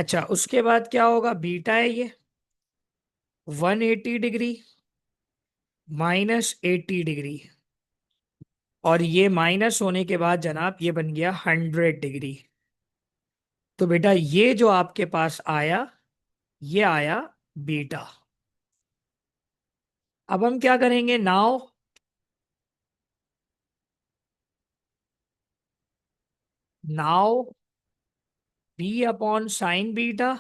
अच्छा, उसके बाद क्या होगा? बीटा है ये 180 डिग्री -80 डिग्री, और ये माइनस होने के बाद जनाब ये बन गया 100 डिग्री। तो बेटा ये जो आपके पास आया, ये आया बीटा। अब हम क्या करेंगे? Now now b upon sine beta,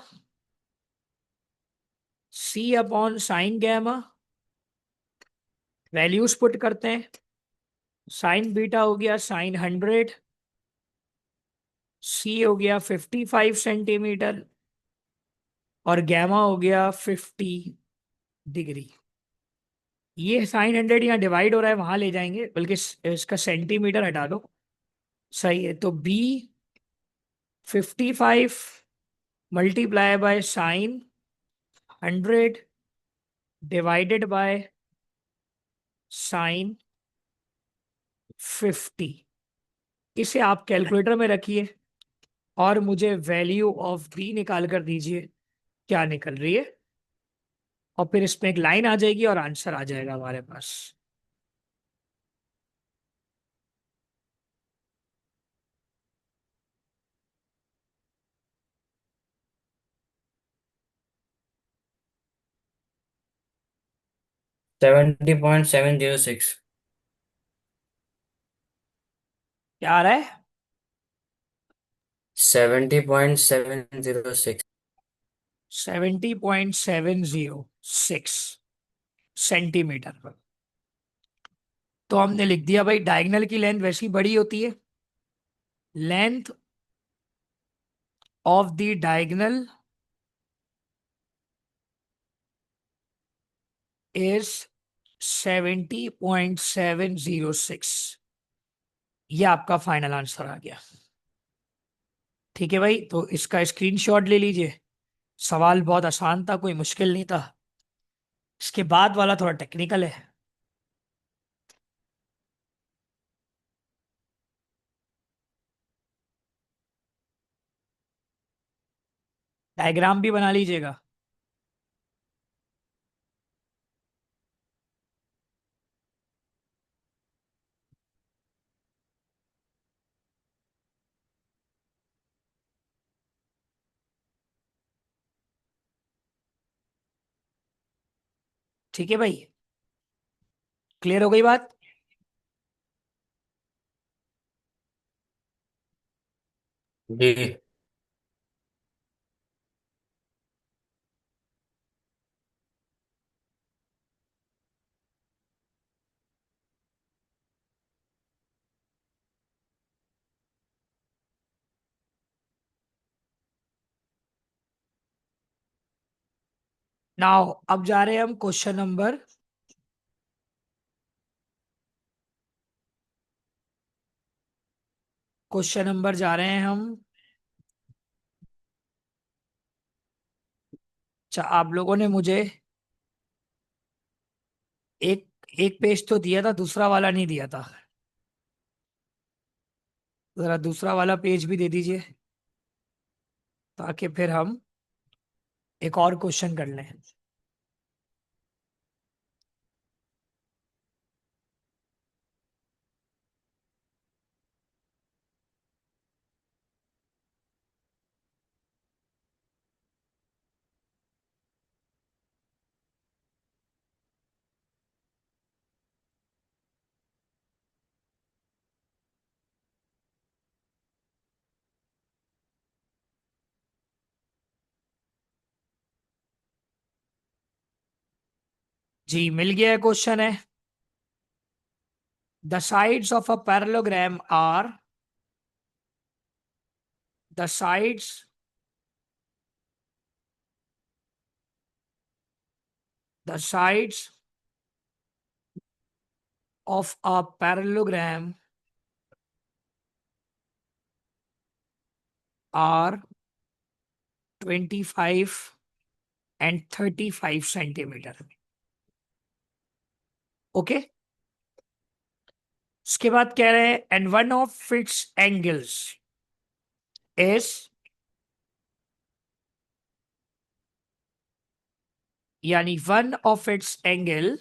c upon sine gamma, values put करते हैं। साइन बीटा हो गया sin 100, सी हो गया 55 सेंटीमीटर, और गैमा हो गया 50 डिग्री। ये sin 100 यहाँ डिवाइड हो रहा है, वहां ले जाएंगे, बल्कि इसका सेंटीमीटर हटा दो। सही है, तो B 55 multiply by sin 100 divided by sin 50। इसे आप कैलकुलेटर में रखिए और मुझे वैल्यू ऑफ बी निकाल कर दीजिए, क्या निकल रही है। और फिर इसमें एक लाइन आ जाएगी और आंसर आ जाएगा हमारे पास। 70.706। क्या आ रहा है? 70.706। 70.706 सेंटीमीटर पर। तो हमने लिख दिया भाई, डायगोनल की लेंथ वैसी बड़ी होती है। Length of the diagonal is 70.706। ये आपका फाइनल आंसर आ गया। ठीक है भाई, तो इसका स्क्रीनशॉट ले लीजिए। सवाल बहुत आसान था, कोई मुश्किल नहीं था। इसके बाद वाला थोड़ा टेक्निकल है। डायग्राम भी बना लीजिएगा। ठीक है भाई, क्लियर हो गई बात? जी। नाउ अब जा रहे हैं हम क्वेश्चन नंबर जा रहे हैं हम। अच्छा, आप लोगों ने मुझे एक एक पेज तो दिया था, दूसरा वाला नहीं दिया था। जरा दूसरा वाला पेज भी दे दीजिए, ताकि फिर हम एक और क्वेश्चन कर लें। जी, मिल गया है क्वेश्चन है। The sides of a parallelogram are the sides the sides of a parallelogram are 25 and 35 centimetre. Okay, उसके बाद कह रहे हैं and one of its angles is यानी one of its angle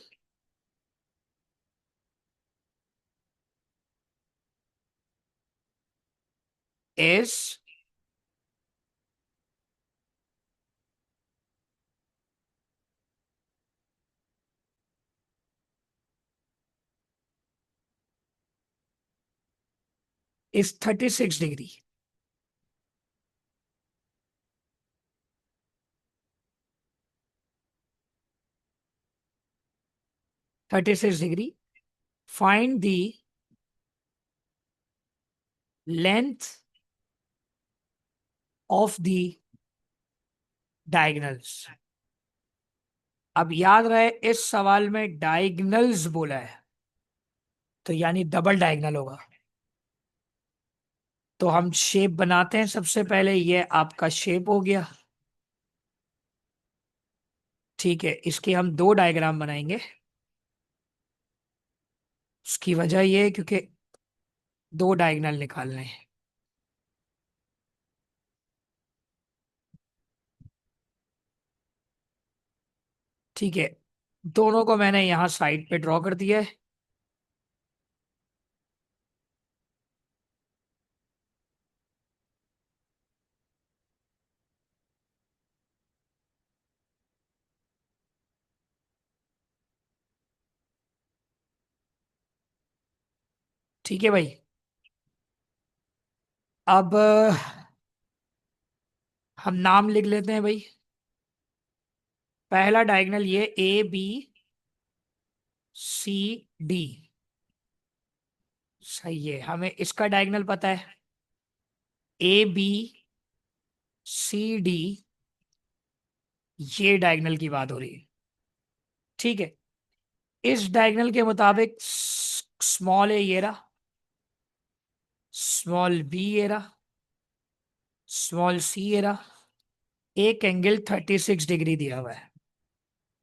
is is 36 degree. 36 degree. Find the length of the diagonals. अब याद रहे इस सवाल में डायगनल्स बोला है, तो यानी डबल डायगनल होगा। तो हम शेप बनाते हैं। सबसे पहले ये आपका शेप हो गया। ठीक है, इसके हम दो डायग्राम बनाएंगे। उसकी वजह ये है क्योंकि दो डायगनल निकालने हैं। ठीक है, दोनों को मैंने यहाँ साइड पे ड्रॉ कर दिया है। ठीक है भाई। अब हम नाम लिख लेते हैं भाई। पहला डायगनल ये ABCD। सही है, हमें इसका डायगनल पता है। ABCD, ये डायगनल की बात हो रही है। ठीक है, इस डायगनल के मुताबिक स्मॉल ए ये रहा, स्मॉल बी ये रहा, स्मॉल सी ये रहा। एक एंगल 36 डिग्री दिया हुआ है।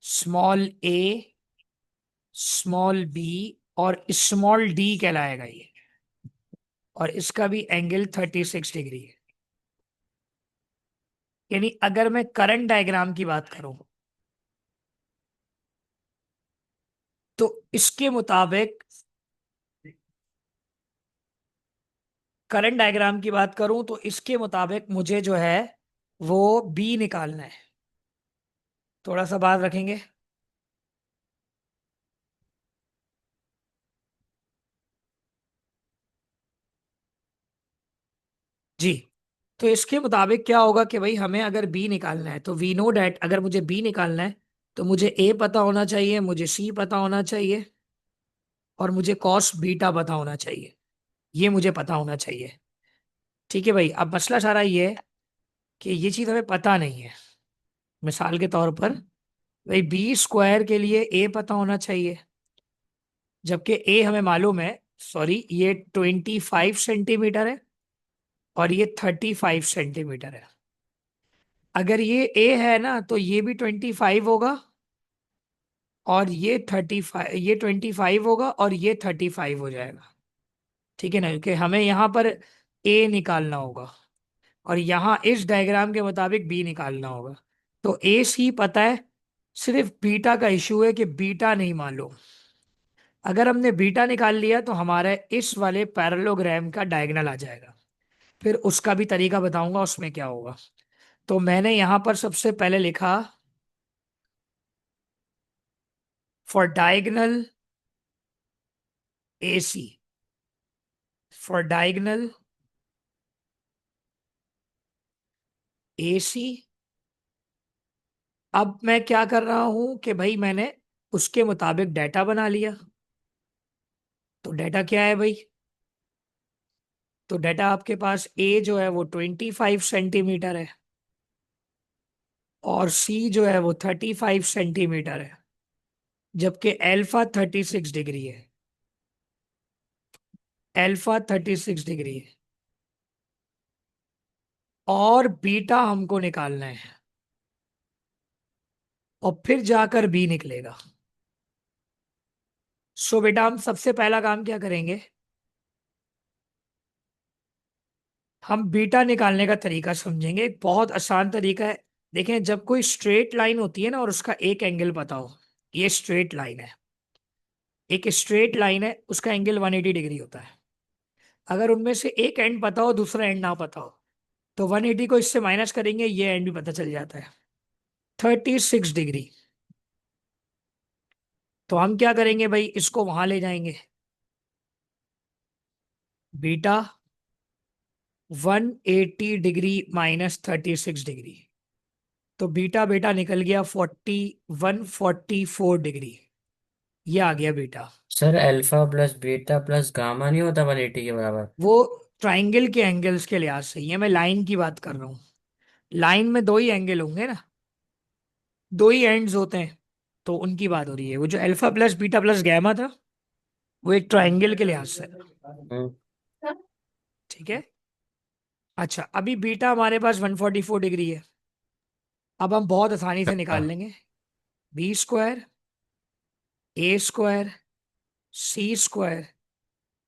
स्मॉल ए, स्मॉल बी और स्मॉल डी कहलाएगा ये। और इसका भी एंगल 36 डिग्री है। यानी अगर मैं करंट डायग्राम की बात करूं तो इसके मुताबिक, करंट डायग्राम की बात करूं तो इसके मुताबिक मुझे जो है वो बी निकालना है। थोड़ा सा बात रखेंगे। जी, तो इसके मुताबिक क्या होगा कि भाई हमें अगर बी निकालना है तो वी नो डैट अगर मुझे बी निकालना है तो मुझे ए पता होना चाहिए, मुझे सी पता होना चाहिए और मुझे कॉस बीटा पता होना चाहिए। ये मुझे पता होना चाहिए। ठीक है भाई, अब मसला सारा ये है कि ये चीज़ हमें पता नहीं है। मिसाल के तौर पर भाई बी स्क्वायर के लिए ए पता होना चाहिए, जबकि ए हमें मालूम है, सॉरी, ये 25 सेंटीमीटर है और ये 35 सेंटीमीटर है। अगर ये ए है ना तो ये भी 25 होगा और ये 35, ये 25 होगा और ये 35 हो जाएगा। ठीक है ना, क्योंकि हमें यहाँ पर ए निकालना होगा और यहाँ इस डायग्राम के मुताबिक बी निकालना होगा। तो ए सी पता है, सिर्फ बीटा का इशू है कि बीटा नहीं मालूम। अगर हमने बीटा निकाल लिया तो हमारे इस वाले पैरेललोग्राम का डायगोनल आ जाएगा। फिर उसका भी तरीका बताऊंगा उसमें क्या होगा। तो मैंने यहां पर सबसे पहले लिखा for diagonal AC, for diagonal AC। अब मैं क्या कर रहा हूं कि भाई मैंने उसके मुताबिक डाटा बना लिया। तो डाटा क्या है भाई? तो डाटा आपके पास ए जो है वो 25 सेंटीमीटर है और सी जो है वो 35 सेंटीमीटर है, जबकि एल्फा 36 डिग्री है। एल्फा 36 डिग्री है और बीटा हमको निकालना है और फिर जाकर बी निकलेगा। सो बेटा हम सबसे पहला काम क्या करेंगे, हम बीटा निकालने का तरीका समझेंगे। एक बहुत आसान तरीका है, देखें, जब कोई स्ट्रेट लाइन होती है ना और उसका एक एंगल पता हो, ये स्ट्रेट लाइन है, एक स्ट्रेट लाइन है, उसका एंगल 180 डिग्री होता है। अगर उनमें से एक एंड पता हो दूसरा एंड ना पता हो, तो 180 को इससे माइनस करेंगे, ये एंड भी पता चल जाता है, 36 डिग्री। तो हम क्या करेंगे भाई, इसको वहां ले जाएंगे, बीटा 180 डिग्री माइनस 36 डिग्री। तो बीटा बेटा निकल गया 144 डिग्री, ये आ गया बेटा। Sir alpha plus beta plus gamma नहीं होता 180 के बराबर? वो ट्राइंगल के एंगल्स के लिहाज से ही है, मैं लाइन की बात कर रहा हूँ। लाइन में दो ही एंगल होंगे ना, दो ही एंड्स होते हैं, तो उनकी बात हो रही है। वो जो alpha plus beta plus gamma था, वो एक ट्राइंगल के लिहाज से। हम्म। ठीक है। अच्छा, अभी बीटा हमारे पास 144 डिग्री है। अब हम बहुत आसानी से निकाल हाँ। लेंगे, b square a square c square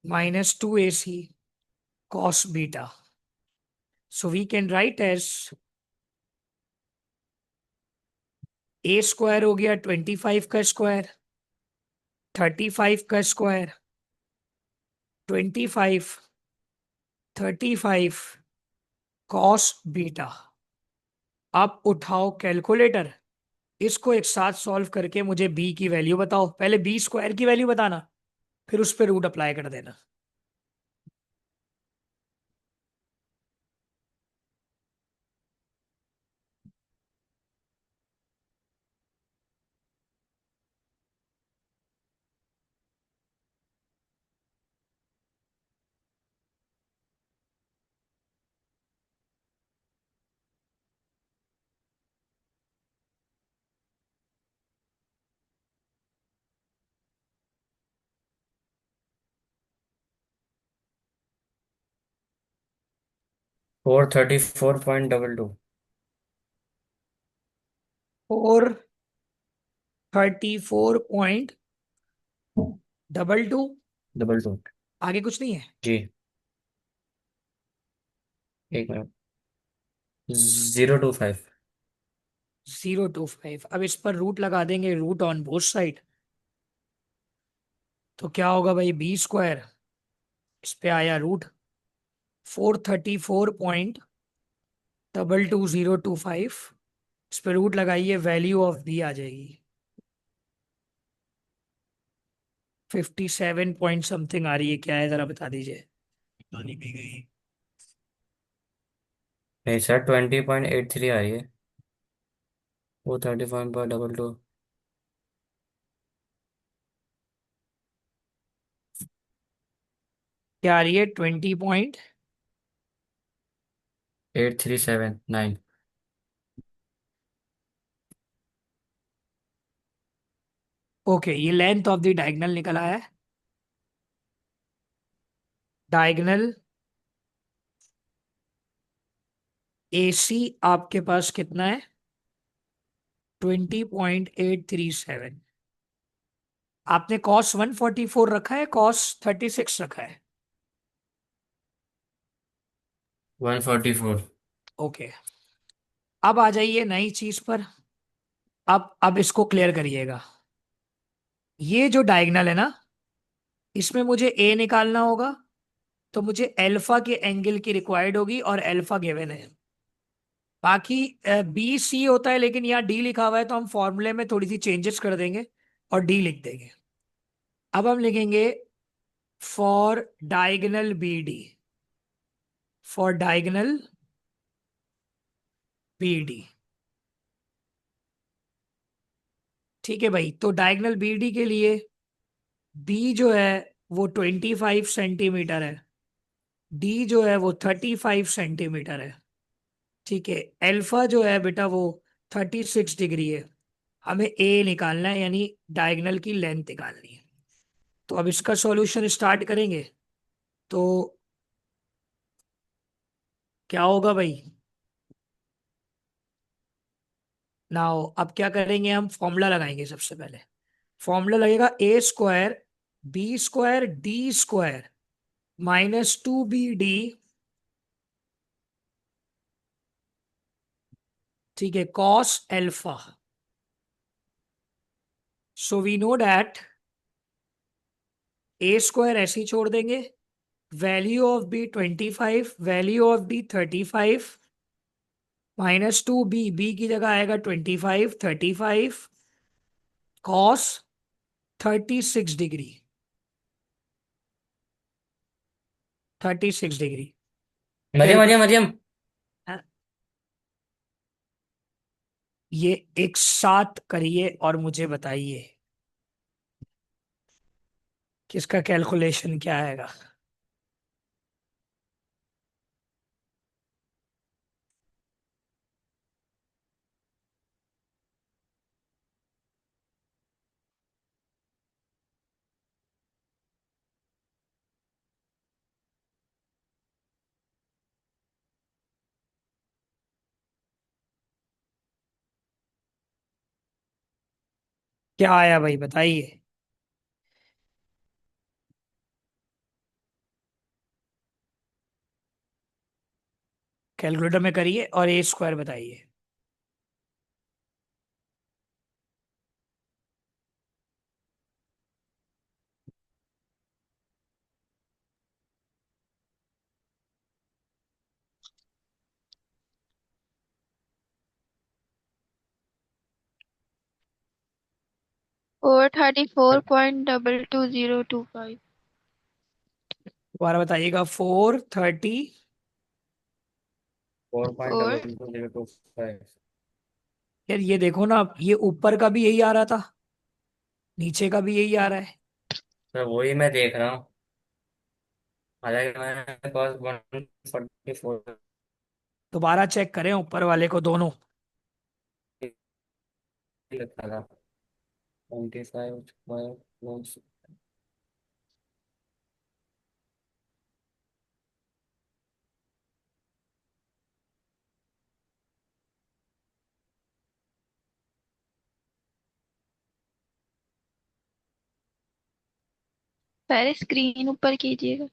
minus 2ac cos beta. So we can write as a square हो गया 25 का स्क्वायर, 35 का स्क्वायर, 25, 35 कॉस बीटा। अब उठाओ कैलकुलेटर, इसको एक साथ सॉल्व करके मुझे बी की वैल्यू बताओ। पहले बी स्क्वायर की वैल्यू बताना, फिर उस पर रूट अप्लाई कर देना। 434.22। 434.22। Double two. आगे कुछ नहीं है। जी। एक मिनट। 025। 025। अब इस पर रूट लगा देंगे, रूट ऑन बोथ साइड। तो क्या होगा भाई, बी स्क्वायर, इस पे आया रूट 434.22025, इस पे रूट लगाइए, वैल्यू ऑफ बी आ जाएगी 57 पॉइंट समथिंग आ रही है। क्या है जरा बता दीजिए। पानी पी गई। नहीं सर, 20.83 आ रही है। वो 35.22। क्या आ रही है, 20 पॉइंट। 8379। ओके, ये लेंथ ऑफ द डायगोनल निकल आया है। डायगोनल AC आपके पास कितना है, 20.837। आपने कॉस 144 रखा है, कॉस 36 रखा है। 144। ओके, अब आ जाइए नई चीज पर। अब इसको क्लियर करिएगा। ये जो डायगोनल है ना, इसमें मुझे ए निकालना होगा, तो मुझे अल्फा के एंगल की रिक्वायर्ड होगी, और अल्फा गिवन है। बाकी बी सी होता है, लेकिन यहाँ डी लिखा हुआ है, तो हम फॉर्मूले में थोड़ी सी चेंजेस कर देंगे और डी लिख देंगे। अब हम लिखेंगे for diagonal B D, for diagonal B D. ठीक है भाई, तो डायगोनल बी डी के लिए बी जो है वो 25 सेंटीमीटर है, डी जो है वो 35 सेंटीमीटर है। ठीक है। अल्फा जो है बेटा वो 36 डिग्री है। हमें ए निकालना है, यानी डायगोनल की लेंथ निकालनी है। तो अब इसका सॉल्यूशन स्टार्ट करेंगे, तो क्या होगा भाई, नाउ अब क्या करेंगे, हम फॉर्मूला लगाएंगे सबसे पहले। फॉर्मूला लगेगा a square b square d square minus 2BD। ठीक है, cos alpha. So we know that a square ऐसे ही छोड़ देंगे, value of b 25, value of d 35, -2 b की जगह आएगा 25, 35 cos 36 degree, 36 degree. Mariam Mariam Mariam. ये एक साथ करिए और मुझे बताइए कि इसका कैलकुलेशन क्या आएगा। क्या आया भाई, बताइए। कैलकुलेटर में करिए और ए स्क्वायर बताइए। और 34.22025। दोबारा बताइएगा। 430। फोर 4.22025। यार ये देखो ना, ये ऊपर का भी यही आ रहा था, नीचे का भी यही आ रहा है। तो वही मैं देख रहा हूँ। हालांकि मैंने कॉस 144 दोबारा चेक करें ऊपर वाले को दोनों। लिखा था। 25 पहले स्क्रीन ऊपर कीजिएगा।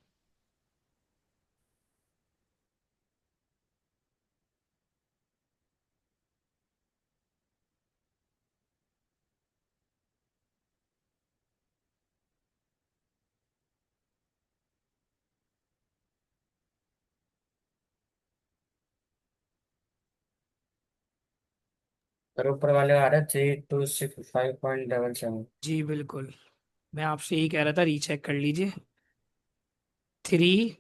और ऊपर वाले आ रहे 3265.77। जी बिल्कुल, मैं आपसे यही कह रहा था, रीचेक कर लीजिए। 3।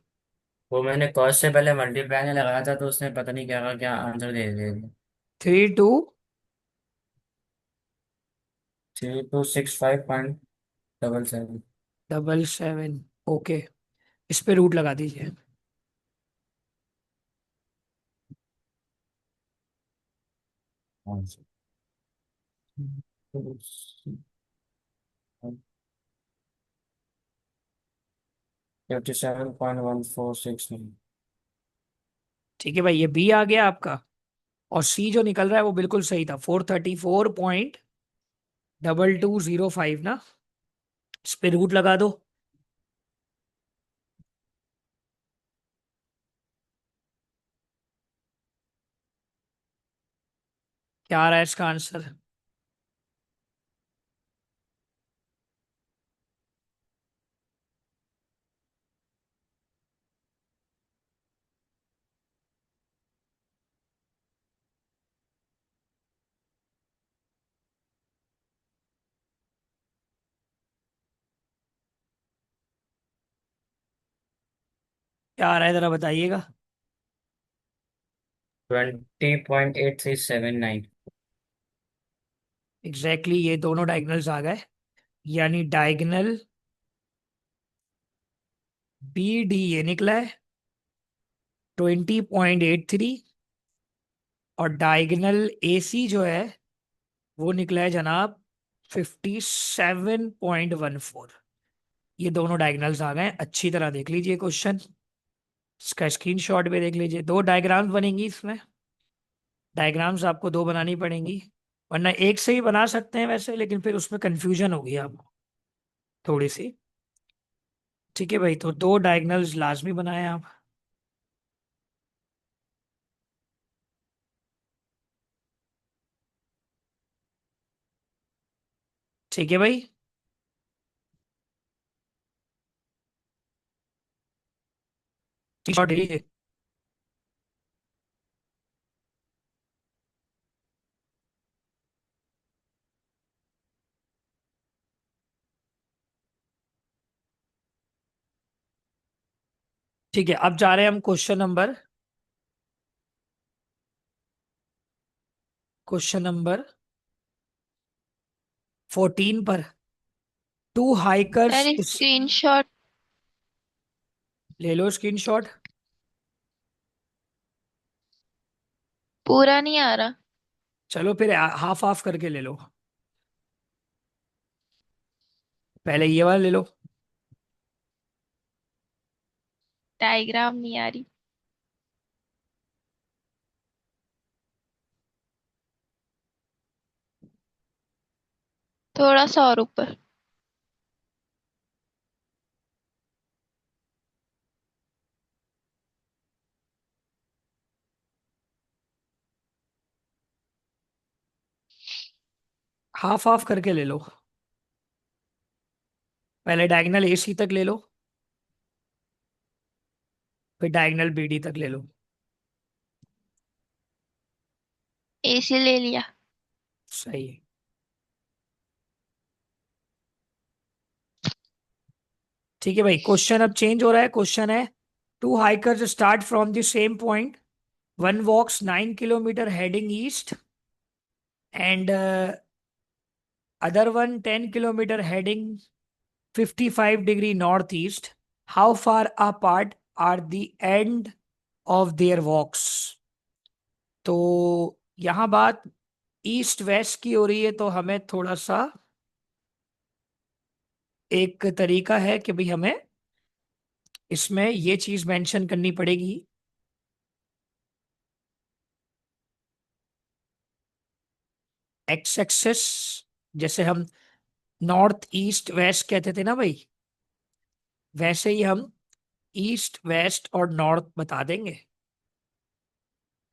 वो मैंने कॉस से पहले मल्टीप्लाई ने लगाया था तो उसने पता नहीं क्या क्या आंसर दे दिया। 32 3265.77। 77। ओके, इस पे रूट लगा दीजिए। हाँ। 57.1469। ठीक है भाई, ये बी आ गया आपका। और सी जो निकल रहा है वो बिल्कुल सही था, 434.2205 ना। इस पे रूट लगा दो। क्या आ रहा है इसका आंसर? क्या आ रहा है जरा बताइएगा। 20.8379। एग्जैक्टली ये दोनों डायगनल्स आ गए, यानी डायगनल बी डी ये निकला है 20.83, और डायगनल ए सी जो है वो निकला है जनाब 57.14। ये दोनों डायगनल्स आ गए। अच्छी तरह देख लीजिए क्वेश्चन, इसका स्क्रीनशॉट भी देख लीजिए। दो डायग्राम्स बनेंगी इसमें, डायग्राम्स आपको दो बनानी पड़ेंगी, वरना एक से ही बना सकते हैं वैसे, लेकिन फिर उसमें कंफ्यूजन होगी आपको थोड़ी सी। ठीक है भाई, तो दो डायगनल्स लाजमी बनाए आप। ठीक है भाई। शॉर्ट है। ठीक है, अब जा रहे हैं हम क्वेश्चन नंबर 14 पर। To hikers. यार स्क्रीनशॉट ले लो स्क्रीनशॉट। पूरा नहीं आ रहा। चलो फिर हाफ हाफ करके ले लो। पहले ये वाला ले लो। डायग्राम नहीं आ रही। थोड़ा सा और ऊपर। हाफ हाफ करके ले लो। पहले डायगोनल AC तक ले लो, फिर डायगोनल BD तक ले लो। AC ले लिया। सही है। ठीक है भाई, क्वेश्चन अब चेंज हो रहा है। क्वेश्चन है, two hikers start from the same point, one walks 9 kilometre heading east and other one 10 kilometer heading 55 degree northeast. How far apart are the end of their walks? तो यहाँ बात east west की हो रही है, तो हमें थोड़ा सा एक तरीका है कि भाई हमें इसमें ये चीज मेंशन करनी पड़ेगी। एक्स एक्सेस, जैसे हम नॉर्थ ईस्ट वेस्ट कहते थे ना भाई, वैसे ही हम ईस्ट वेस्ट और नॉर्थ बता देंगे।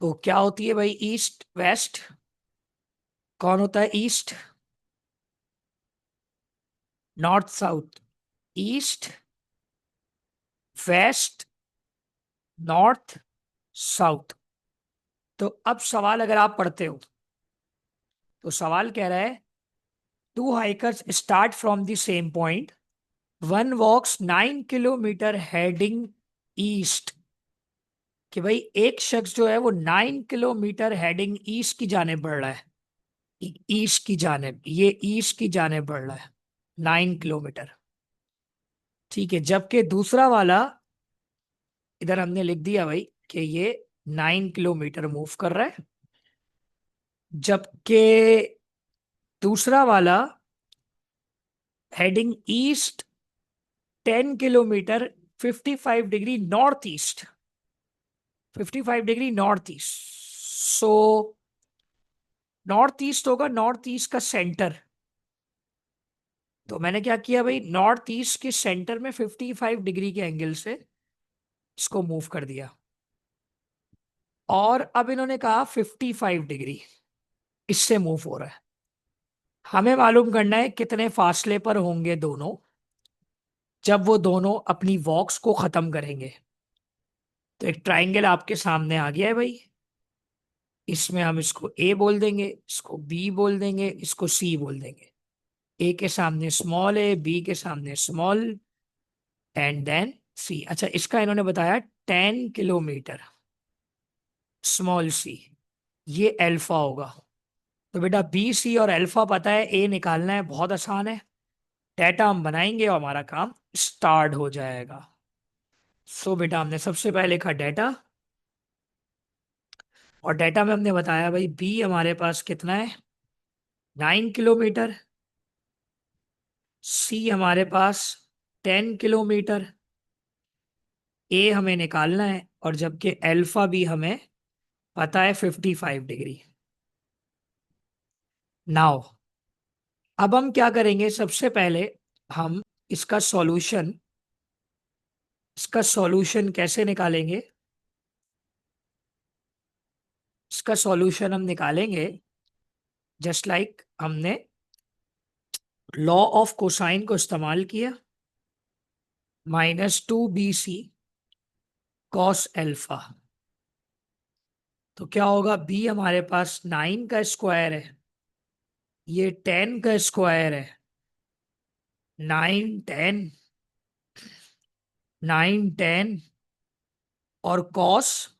तो क्या होती है भाई ईस्ट वेस्ट? कौन होता है east? North south. East west north south. तो अब सवाल अगर आप पढ़ते हो, तो सवाल कह रहा है, two hikers start from the same point, one walks 9 kilometre heading east. कि भाई एक शख्स जो है वो 9 किलोमीटर हेडिंग ईस्ट की जाने बढ़ रहा है। ईस्ट की जाने, ये ईस्ट की जाने बढ़ रहा है 9 किलोमीटर। ठीक है, जबकि दूसरा वाला इधर हमने लिख दिया भाई कि ये 9 किलोमीटर मूव कर रहा है, जबकि दूसरा वाला heading east 10 kilometre 55 degree north east, 55 degree north east. So north east होगा, नॉर्थ ईस्ट का सेंटर। तो मैंने क्या किया भाई, नॉर्थ ईस्ट के सेंटर में 55 डिग्री के एंगल से इसको मूव कर दिया। और अब इन्होंने कहा 55 डिग्री इससे मूव हो रहा है। हमें मालूम करना है कितने फासले पर होंगे दोनों जब वो दोनों अपनी वॉक्स को खत्म करेंगे। तो एक ट्राइंगल आपके सामने आ गया है भाई। इसमें हम इसको ए बोल देंगे, इसको बी बोल देंगे, इसको सी बोल देंगे। ए के सामने स्मॉल ए, बी के सामने स्मॉल, एंड देन सी। अच्छा, इसका इन्होंने बताया 10 किलोमीटर, स्मॉल सी, ये अल्फा होगा। तो बेटा बी सी और अल्फा पता है, ए निकालना है, बहुत आसान है। डेटा हम बनाएंगे और हमारा काम स्टार्ट हो जाएगा। सो बेटा हमने सबसे पहले लिखा डेटा, और डेटा में हमने बताया भाई बी हमारे पास कितना है, 9 किलोमीटर। सी हमारे पास 10 किलोमीटर। ए हमें निकालना है, और जबकि अल्फा भी हमें पता है 55 डिग्री। नाउ अब हम क्या करेंगे, सबसे पहले हम इसका सॉल्यूशन, इसका सॉल्यूशन कैसे निकालेंगे? इसका सॉल्यूशन हम निकालेंगे जस्ट लाइक हमने लॉ ऑफ कोसाइन को इस्तेमाल किया, -2bc कॉस एल्फा। तो क्या होगा, बी हमारे पास 9 का स्क्वायर है, ये 10 का स्क्वायर है, 9 10, 9 10 और कॉस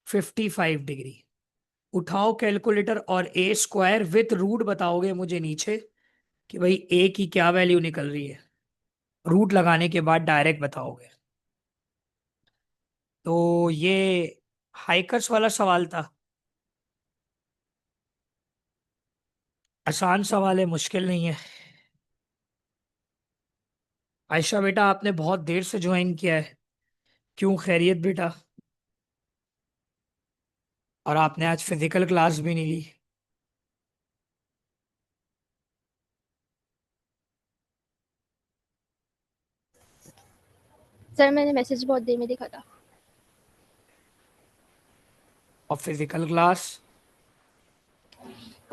55 डिग्री। उठाओ कैलकुलेटर और ए स्क्वायर विथ रूट बताओगे मुझे नीचे कि भाई ए की क्या वैल्यू निकल रही है। रूट लगाने के बाद डायरेक्ट बताओगे। तो ये हाइकर्स वाला सवाल था। आसान सवाल है, मुश्किल नहीं है। आयशा बेटा, आपने बहुत देर से ज्वाइन किया है, क्यों, खैरियत बेटा? और आपने आज फिजिकल क्लास भी नहीं ली। सर मैंने मैसेज बहुत देर में देखा था। और फिजिकल क्लास?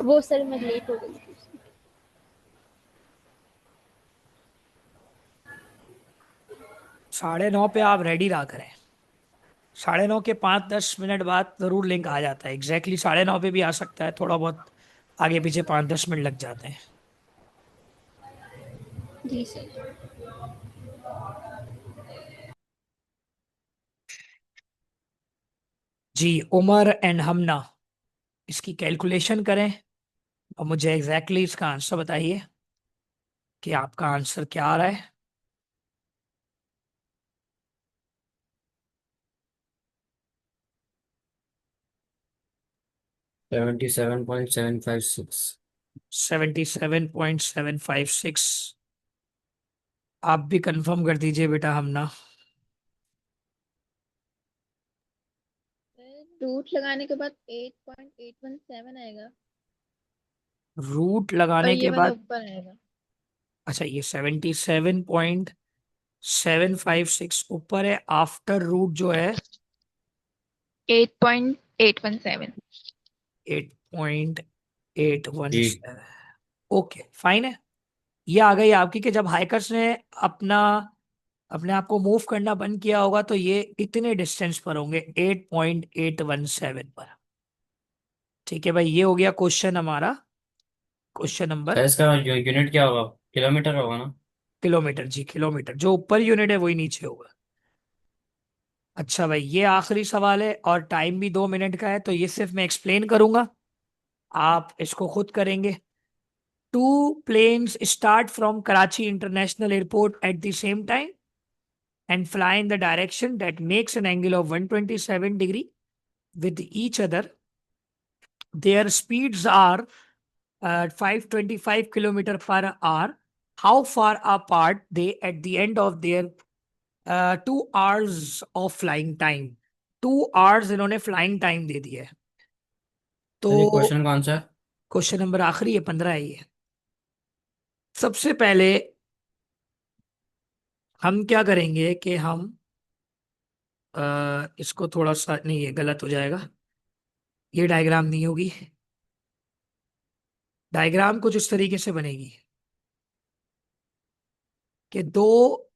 वो सर मैं लेट हो गई थी। 9:30 पे आप रेडी रहा करें। 9:30 के 5-10 मिनट बाद जरूर लिंक आ जाता है। एग्जैक्टली 9:30 पे भी आ सकता है, थोड़ा बहुत आगे पीछे 5-10 मिनट लग जाते हैं। जी सर। जी, उमर एंड हमना, इसकी कैलकुलेशन करें और मुझे एग्जैक्टली इसका आंसर बताइए कि आपका आंसर क्या आ रहा है। $77.756। 77.756। आप भी कंफर्म कर दीजिए बेटा हमना। रूट लगाने के बाद 8.817 आएगा रूट और लगाने ये के वाला बाद, ऊपर आएगा। अच्छा, ये 77.756 ऊपर है, आफ्टर रूट जो है 8.817। जी। 8.817। ओके, फाइन है। ये आ गई आपकी कि जब हाइकर्स ने अपना अपने आप को मूव करना बंद किया होगा तो ये इतने डिस्टेंस पर होंगे, 8.817 पर। ठीक है भाई, ये हो गया क्वेश्चन हमारा, क्वेश्चन सर नंबर। इसका यूनिट क्या होगा? किलोमीटर होगा ना? किलोमीटर जी, किलोमीटर। जो ऊपर यूनिट है वही नीचे होगा। अच्छा भाई, ये आखिरी सवाल है और टाइम भी 2 मिनट का है, तो ये सिर्फ मैं एक्सप्लेन करूंगा, आप इसको खुद करेंगे। Two planes start from Karachi International Airport at the same time and fly in the direction that makes an angle of 127 degree with each other. Their speeds are 525 kilometer per hour. How far apart they at the end of their 2 hours of flying time? 2 hours इन्होंने flying time दे दिया है। तो sir ये question कौन सा है? Question number आखिरी है, 15 है ये। सबसे पहले हम क्या करेंगे कि हम इसको थोड़ा सा, नहीं ये गलत हो जाएगा, ये डायग्राम नहीं होगी। डायग्राम कुछ इस तरीके से बनेगी कि दो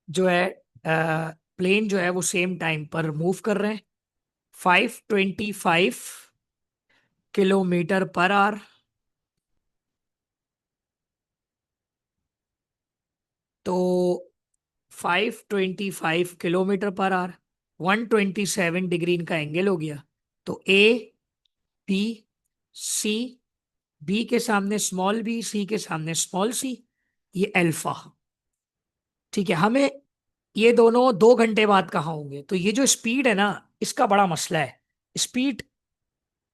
जो है प्लेन जो है वो सेम टाइम पर मूव कर रहे हैं, 525 किलोमीटर पर आवर। तो 525 किलोमीटर पर आवर, 127 डिग्री इनका एंगल हो गया। तो ए, बी, सी, बी के सामने स्मॉल बी, सी के सामने स्मॉल सी, ये अल्फा। ठीक है, हमें ये दोनों 2 घंटे बाद कहाँ होंगे? तो ये जो स्पीड है ना, इसका बड़ा मसला है। स्पीड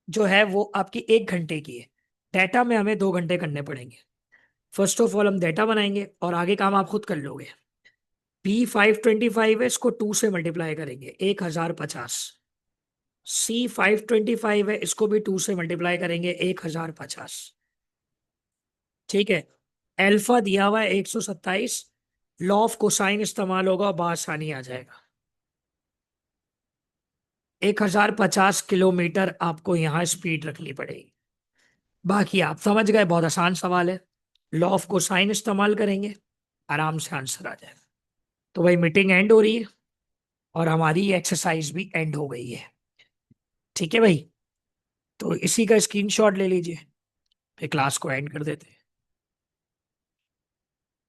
जो है वो आपकी 1 घंटे की है, डेटा में हमें 2 घंटे करने पड़ेंगे। फर्स्ट ऑफ ऑल हम डेटा बनाएंगे और आगे काम आप खुद कर लोगे। बी 525 है, इसको 2 से मल्टीप्लाई करेंगे, 1050। सी 525 है, इसको भी 2 से मल्टीप्लाई करेंगे, 1050। ठीक है, एल्फा दिया हुआ है 127। लॉ ऑफ कोसाइन इस्तेमाल होगा, बआसानी आ जाएगा। 1050 किलोमीटर आपको यहाँ स्पीड रखनी पड़ेगी। बाकी आप समझ गए, बहुत आसान सवाल है। लॉ ऑफ कोसाइन इस्तेमाल करेंगे, आराम से आंसर आ जाएगा। तो भाई मीटिंग एंड हो रही है और हमारी एक्सरसाइज भी एंड हो गई है। ठीक है भाई, तो इसी का स्क्रीनशॉट ले लीजिए, फिर क्लास को एंड कर देते हैं।